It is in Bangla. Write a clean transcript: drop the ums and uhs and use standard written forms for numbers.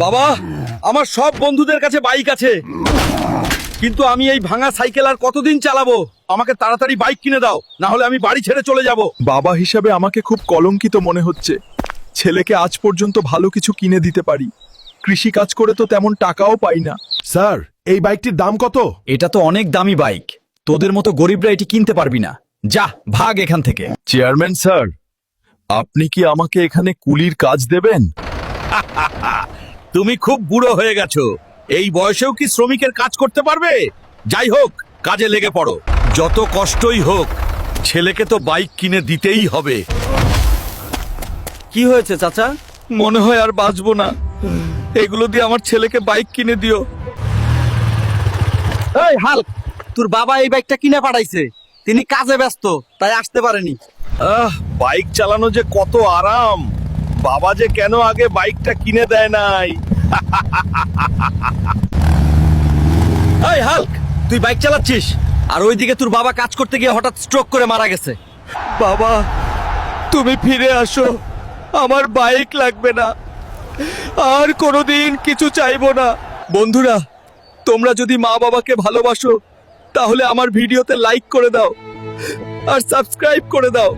বাবা, আমার সব বন্ধুদের কাছে বাইক আছে, কিন্তু আমি এই ভাঙা সাইকেল আর কতদিন চালাবো? আমাকে তাড়াতাড়ি বাইক কিনে দাও, না হলে আমি বাড়ি ছেড়ে চলে যাব। বাবা হিসাবে আমাকে খুব কলঙ্কিত মনে হচ্ছে। ছেলেকে আজ পর্যন্ত ভালো কিছু কিনে দিতে পারি, কৃষি কাজ করে তো তেমন টাকাও পাই না। স্যার, এই বাইকটির দাম কত? এটা তো অনেক দামি বাইক, তোদের মতো গরিবরা এটি কিনতে পারবি না। যা ভাগ এখান থেকে। চেয়ারম্যান স্যার, আপনি কি আমাকে এখানে কুলির কাজ দেবেন? তুমি খুব বুড়ো হয়ে গেছো, এই বয়সেও কি শ্রমিকের কাজ করতে পারবে? যাই হোক, কাজে লেগে পড়ো। যত কষ্টই হোক, ছেলেকে তো বাইক কিনে দিতেই হবে। কি হয়েছে চাচা? মনে হয় আর বাঁচবো না, এগুলো দিয়ে আমার ছেলেকে বাইক কিনে দিও। এই হাল্ক, তোর বাবা এই বাইকটা কিনে পাঠাইছে, তিনি কাজে ব্যস্ত তাই আসতে পারেনি। বাইক চালানো যে কত আরাম, বাবা যে কেন আগে বাইকটা কিনে দেয় নাই। এই হাল্ক, তুই বাইক চালাচ্ছিস আর ওইদিকে তোর বাবা কাজ করতে গিয়ে হঠাৎ স্ট্রোক করে মারা গেছে। বাবা, তুমি ফিরে আসো, আমার বাইক লাগবে না, আর কোনোদিন কিছু চাইবো না। বন্ধুরা, তোমরা যদি মা বাবাকে ভালোবাসো তাহলে আমার ভিডিওতে লাইক করে দাও আর সাবস্ক্রাইব করে দাও।